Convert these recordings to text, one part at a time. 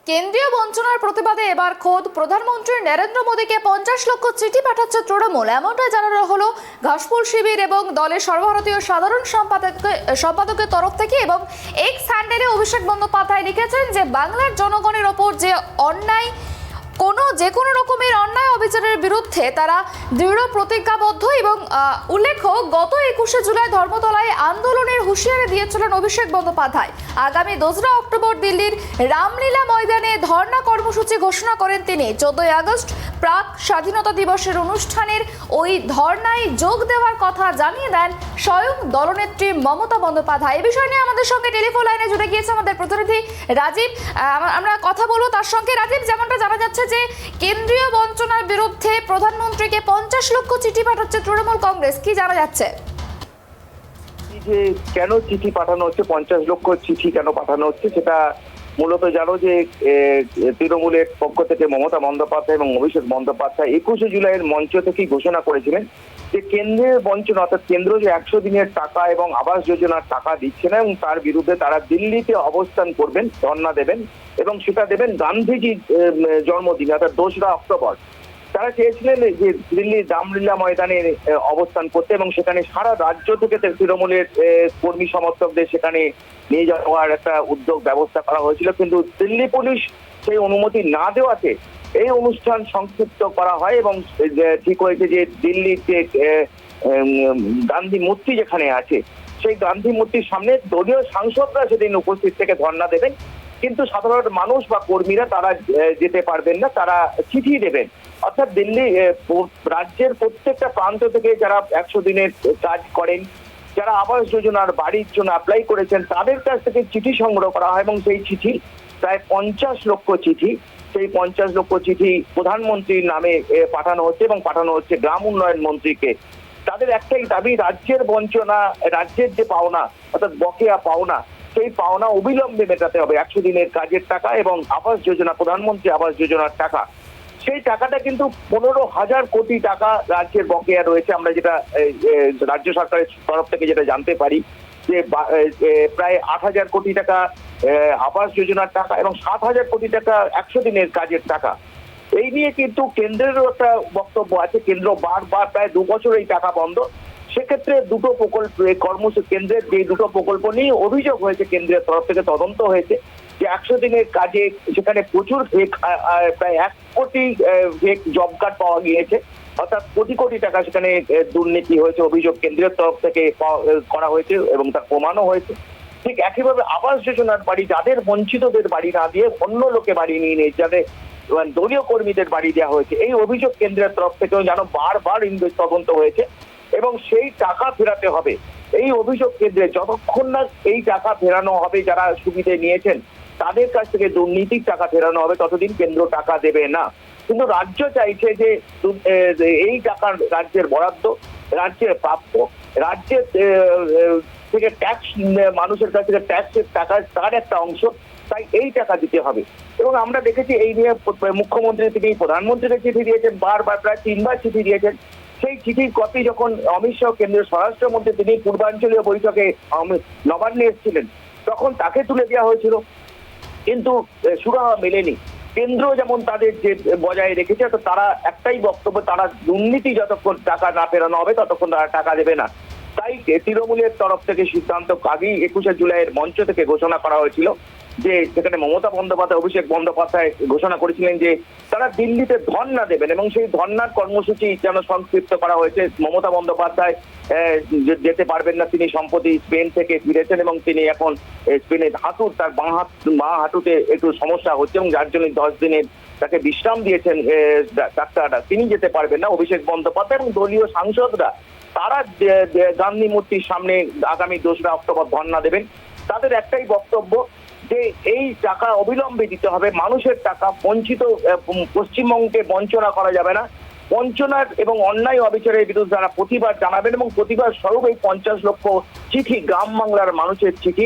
কেন্দ্রীয় বঞ্চনার প্রতিবাদে এবার খোদ প্রধানমন্ত্রী নরেন্দ্র মোদীকে 50 লক্ষ চিঠি পাঠাচ্ছে তৃণমূল, এমনটাই জানানো হলো ঘাসফুল শিবির এবং দলের সর্বভারতীয় সাধারণ সম্পাদকের তরফ থেকে। এবং এক্স হ্যান্ডেলে অভিষেক বন্দ্যোপাধ্যায় লিখেছেন যে বাংলার জনগণের ওপর যে অন্যায়, যে কোনো রকমের অন্যায় অবিচারের বিরুদ্ধে তারা দৃঢ় প্রতিজ্ঞাবদ্ধ। এবং উল্লেখ্য, গত 21শে জুলাই ধর্মতলায় আন্দোলনের হুঁশিয়ারি দিয়েছিলেন অভিষেক বন্দ্যোপাধ্যায়। আগামী 2রা অক্টোবর দিল্লির রামলীলা ময়দানে ধর্ণা কর্মসূচি ঘোষণা করেন তিনি। 14ই আগস্ট প্রাক স্বাধীনতা দিবসের অনুষ্ঠানের ওই ধর্ণায় যোগ দেওয়ার কথা জানিয়ে দেন স্বয়ং দলনেত্রী মমতা বন্দ্যোপাধ্যায়। এই বিষয় নিয়ে আমাদের সঙ্গে টেলিফোন লাইনে জুড়ে গিয়েছে আমাদের প্রতিনিধি রাজীব। আমরা কথা বলবো তার সঙ্গে। রাজীব, যেমনটা জানা যাচ্ছে যে কেন্দ্রীয় বঞ্চনার বিরুদ্ধে প্রধানমন্ত্রীকে 50 লক্ষ চিঠি পাঠাচ্ছে তৃণমূল কংগ্রেস, কি জানা যাচ্ছে? যে কেন চিঠি পাঠানো হচ্ছে, 50 লক্ষ চিঠি কেন পাঠানো হচ্ছে, সেটা মূলত জানো যে তৃণমূলের পক্ষ থেকে মমতা বন্দ্যোপাধ্যায় এবং অভিষেক বন্দ্যোপাধ্যায় 21শে জুলাইয়ের মঞ্চ থেকেই ঘোষণা করেছিলেন যে কেন্দ্রের বঞ্চনা, অর্থাৎ কেন্দ্র যে 100 দিনের টাকা এবং আবাস যোজনার টাকা দিচ্ছে না, এবং তার বিরুদ্ধে তারা দিল্লিতে অবস্থান করবেন, ধর্ণা দেবেন, এবং সেটা দেবেন গান্ধীজির জন্মদিন অর্থাৎ 2রা অক্টোবর। তারা চেয়েছিলেন যে দিল্লির রামলীলা ময়দানে অবস্থান করতে, এবং সেখানে সারা রাজ্য থেকে তৃণমূলের কর্মী সমর্থকদের সেখানে নিয়ে যাওয়ার একটা উদ্যোগ ব্যবস্থা করা হয়েছিল। কিন্তু দিল্লি পুলিশ সেই অনুমতি না দেওয়াতে এই অনুষ্ঠান সংক্ষিপ্ত করা হয়, এবং ঠিক হয়েছে যে দিল্লির যে গান্ধী মূর্তি যেখানে আছে সেই গান্ধী মূর্তির সামনে দলীয় সাংসদরা সেদিন উপস্থিত থেকে ধর্ণা দেবেন, কিন্তু সাধারণ মানুষ বা কর্মীরা তারা যেতে পারবেন না, তারা চিঠি দেবেন। অর্থাৎ দিল্লি রাজ্যের প্রত্যেকটা প্রান্ত থেকে যারা 100 দিনের কাজ করেন, যারা আবাস যোজনার বাড়ির জন্য অ্যাপ্লাই করেছেন, তাদের কাছ থেকে চিঠি সংগ্রহ করা হয়, এবং সেই চিঠি প্রায় 50 লক্ষ চিঠি, সেই 50 লক্ষ চিঠি প্রধানমন্ত্রীর নামে পাঠানো হচ্ছে, এবং পাঠানো হচ্ছে গ্রাম উন্নয়ন মন্ত্রীকে। তাদের একটাই দাবি, রাজ্যের বঞ্চনা, রাজ্যের যে পাওনা অর্থাৎ বকেয়া পাওনা, সেই পাওনা অবিলম্বে মেটাতে হবে। 100 দিনের কাজের টাকা এবং আবাস যোজনা, প্রধানমন্ত্রী আবাস যোজনার টাকা, সেই টাকাটা কিন্তু 15,000 কোটি টাকা রাজ্যের বকেয়া রয়েছে। আমরা যেটা রাজ্য সরকারের তরফ থেকে যেটা জানতে পারি যে প্রায় 8,000 কোটি টাকা আবাস যোজনার টাকা এবং 7,000 কোটি টাকা 100 দিনের কাজের টাকা। এই নিয়ে কিন্তু কেন্দ্রেরও একটা বক্তব্য আছে। কেন্দ্র বারবার প্রায় 2 বছর এই টাকা বন্ধ। সেক্ষেত্রে দুটো প্রকল্প কর্মসূচি, কেন্দ্রের যে দুটো প্রকল্প নিয়ে অভিযোগ হয়েছে, কেন্দ্রের তরফ থেকে তদন্ত হয়েছে যে 100 দিনের কাজে সেখানে প্রচুর ফেক, প্রায় 1 কোটি ফেক জব কার্ড পাওয়া গিয়েছে, অর্থাৎ কোটি কোটি টাকা সেখানে দুর্নীতি হয়েছে, অভিযোগ কেন্দ্রের তরফ থেকে করা হয়েছে এবং তার প্রমাণও হয়েছে। ঠিক একইভাবে আবাস যোজনার বাড়ি, যাদের বঞ্চিতদের বাড়ি না দিয়ে অন্য লোকে বাড়ি নিয়ে নিয়ে যাদের দলীয় কর্মীদের বাড়ি দেওয়া হয়েছে, এই অভিযোগ কেন্দ্রের তরফ থেকেও যেন বারবার তদন্ত হয়েছে, এবং সেই টাকা ফেরাতে হবে। এই অভিযোগ কেন্দ্রে যতক্ষণ না এই টাকা ফেরানো হবে, যারা সুবিধে নিয়েছেন তাদের কাছ থেকে দুর্নীতির টাকা ফেরানো হবে, ততদিন কেন্দ্র টাকা দেবে না। কিন্তু রাজ্য চাইছে যে এই টাকা রাজ্যের বরাদ্দ, রাজ্যের প্রাপ্য, রাজ্যের থেকে ট্যাক্স, মানুষের কাছ থেকে ট্যাক্সের টাকা তার একটা অংশ, তাই এই টাকা দিতে হবে। এবং আমরা দেখেছি এই নিয়ে মুখ্যমন্ত্রী থেকে প্রধানমন্ত্রীকে চিঠি দিয়েছেন, বারবার প্রায় 3বার চিঠি দিয়েছেন। সেই চিঠির কপি যখন অমিত শাহ কেন্দ্রীয় স্বরাষ্ট্রমন্ত্রী তিনি পূর্বাঞ্চলীয় বৈঠকে নবান্নে এসেছিলেন, তখন তাকে তুলে দেওয়া হয়েছিল, কিন্তু সুরাহা মেলেনি। কেন্দ্র যেমন তাদের যে বজায় রেখেছে, তো তারা একটাই বক্তব্য, তারা দুর্নীতি যতক্ষণ টাকা না ফেরানো হবে ততক্ষণ তারা টাকা দেবে না। তাই তৃণমূলের তরফ থেকে সিদ্ধান্ত আগেই 21শে জুলাইয়ের মঞ্চ থেকে ঘোষণা করা হয়েছিল যে সেখানে মমতা বন্দ্যোপাধ্যায়, অভিষেক বন্দ্যোপাধ্যায় ঘোষণা করেছিলেন যে তারা দিল্লিতে ধর্ণা দেবেন, এবং সেই ধর্ণার কর্মসূচি যেন সংক্ষিপ্ত করা হয়েছে। মমতা বন্দ্যোপাধ্যায় যেতে পারবেন না, তিনি সম্প্রতি স্পেন থেকে ফিরেছেন, এবং তিনি এখন স্পেনের তার বাঁ হাঁটুতে একটু সমস্যা হচ্ছে, এবং যার জন্য 10 দিনের তাকে বিশ্রাম দিয়েছেন ডাক্তাররা, তিনি যেতে পারবেন না। অভিষেক বন্দ্যোপাধ্যায় এবং দলীয় সাংসদরা তারা গান্ধী মূর্তির সামনে আগামী 2রা অক্টোবর ধর্ণা দেবেন। তাদের একটাই বক্তব্য যে এই টাকা অবিলম্বে দিতে হবে, মানুষের টাকা, বঞ্চিত পশ্চিমবঙ্গকে বঞ্চনা করা যাবে না। বঞ্চনার এবং অন্যায় অবিচারের বিরুদ্ধে তারা প্রতিবাদ জানাবেন, এবং প্রতিবাদ স্বরূপ এই 50 লক্ষ চিঠি, গ্রাম বাংলার মানুষের চিঠি,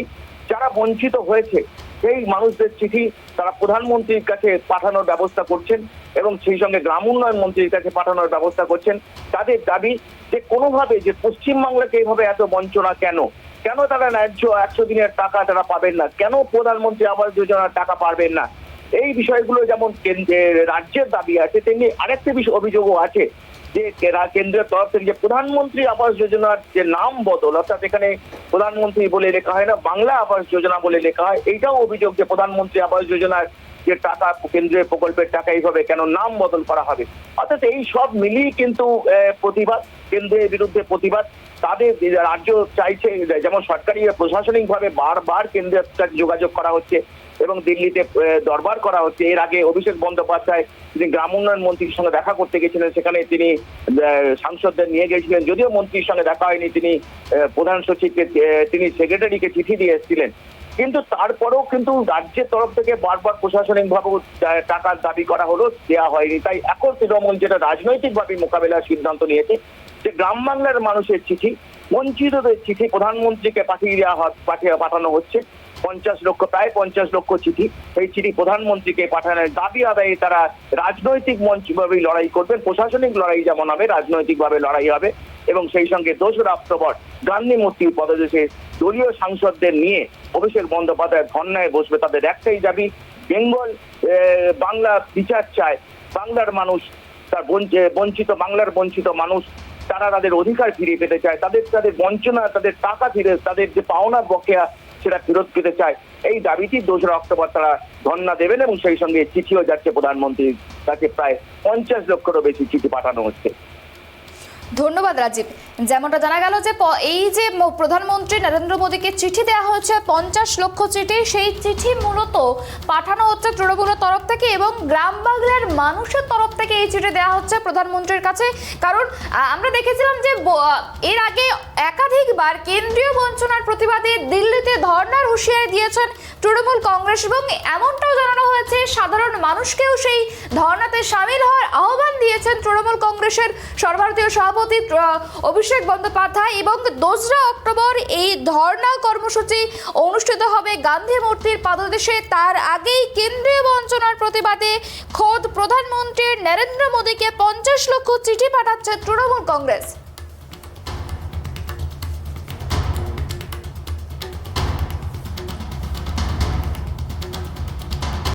যারা বঞ্চিত হয়েছে সেই মানুষদের চিঠি তারা প্রধানমন্ত্রীর কাছে পাঠানোর ব্যবস্থা করছেন, এবং সেই সঙ্গে গ্রাম উন্নয়ন মন্ত্রীর কাছে পাঠানোর ব্যবস্থা করছেন। তাদের দাবি যে কোনোভাবে যে পশ্চিমবাংলাকে এইভাবে এত বঞ্চনা কেন, কেন তারা ন্যায্য 100 দিনের টাকা তারা পাবেন না, কেন প্রধানমন্ত্রী আবাস যোজনার টাকা পাবেন না, এই বিষয়গুলো যেমন কেন্দ্রের রাজ্যের দাবি আছে, তেমনি আরেকটা অভিযোগও আছে যে কেন্দ্রের তরফ থেকে যে প্রধানমন্ত্রী আবাস যোজনার যে নাম বদল, অর্থাৎ এখানে প্রধানমন্ত্রী বলে লেখা হয় না, বাংলা আবাস যোজনা বলে লেখা হয়। এইটাও অভিযোগ যে প্রধানমন্ত্রী আবাস যোজনার যে টাকা, কেন্দ্রের প্রকল্পের টাকা এইভাবে কেন নাম বদল করা হবে। অর্থাৎ এই সব মিলিয়ে কিন্তু প্রতিবাদ, কেন্দ্রের বিরুদ্ধে প্রতিবাদ। তাদের রাজ্য চাইছে, যেমন সরকারি প্রশাসনিক ভাবে বারবার কেন্দ্রের সাথে যোগাযোগ করা হচ্ছে এবং দিল্লিতে দরবার করা হচ্ছে। এর আগে অভিষেক বন্দ্যোপাধ্যায় তিনি গ্রাম উন্নয়ন মন্ত্রীর সঙ্গে দেখা করতে গেছিলেন, সেখানে তিনি সাংসদদের নিয়ে গেছিলেন। যদিও মন্ত্রীর সঙ্গে দেখা হয়নি, তিনি প্রধান সচিবকে, তিনি সেক্রেটারিকে চিঠি দিয়ে এসেছিলেন। কিন্তু তারপরেও কিন্তু রাজ্যের তরফ থেকে বারবার প্রশাসনিক ভাবে টাকার দাবি করা হলো, দেওয়া হয়নি। তাই এখন তৃণমূল যেটা রাজনৈতিকভাবে মোকাবেলার সিদ্ধান্ত নিয়েছে যে গ্রাম বাংলার মানুষের চিঠি, বঞ্চিতদের চিঠি প্রধানমন্ত্রীকে পাঠানো হচ্ছে। 50 লক্ষ, প্রায় 50 লক্ষ চিঠি, এই চিঠি প্রধানমন্ত্রীকে পাঠানোর দাবি আদায়ে তারা রাজনৈতিক মঞ্চভাবেই লড়াই করবেন। প্রশাসনিক লড়াই যেমন হবে, রাজনৈতিকভাবে লড়াই হবে। এবং সেই সঙ্গে 2রা অক্টোবর গান্ধী মূর্তির পদদেশে দলীয় সাংসদদের নিয়ে অভিষেক বন্দ্যোপাধ্যায় ধর্নায় বসবে। তাদের একটাই দাবি, বেঙ্গল বাংলা বিচার চায়, বাংলার মানুষ তার বঞ্চিত, বাংলার বঞ্চিত মানুষ তারা তাদের অধিকার ফিরিয়ে পেতে চায়, তাদের বঞ্চনা, তাদের টাকা ফিরে, তাদের যে পাওনা বকেয়া সেটা ফেরত পেতে চায়। এই দাবিটি 2রা অক্টোবর তারা ধর্ণা দেবেন এবং সেই সঙ্গে চিঠিও যাচ্ছে প্রধানমন্ত্রীর কাছে। প্রায় 50 লক্ষেরও বেশি চিঠি পাঠানো হচ্ছে। ধন্যবাদ রাজীব। যেমনটা জানা গেল যে এই যে প্রধানমন্ত্রী নরেন্দ্র মোদীকে চিঠি দেওয়া হয়েছে 50 লক্ষ চিঠি, সেই চিঠি মূলত পাঠানো হচ্ছে তৃণমূলের তরফ থেকে এবং গ্রাম বাংলার মানুষের তরফ থেকে এই চিঠি দেওয়া হচ্ছে প্রধানমন্ত্রীর কাছে। কারণ আমরা দেখেছিলাম যে এর আগে একাধিকবার কেন্দ্রীয় বঞ্চনার প্রতিবাদে দিল্লিতে ধর্নার হুঁশিয়ারি দিয়েছেন তৃণমূল কংগ্রেস এবং এমনটাও জানানো হয়েছে সাধারণ মানুষকেও সেই ধর্নাতে সামিল হওয়ার আহ্বান দিয়েছেন তৃণমূল কংগ্রেসের সর্বভারতীয় সভাপতি অভিষেক বন্দ্যোপাধ্যায়। এবং 2রা অক্টোবর এই ধর্ণা কর্মসূচি অনুষ্ঠিত হবে গান্ধী মূর্তির পাদদেশে। তার আগেই কেন্দ্রীয় বঞ্চনার প্রতিবাদে খোদ প্রধানমন্ত্রী নরেন্দ্র মোদীকে 50 লক্ষ চিঠি পাঠাচ্ছে তৃণমূল কংগ্রেস।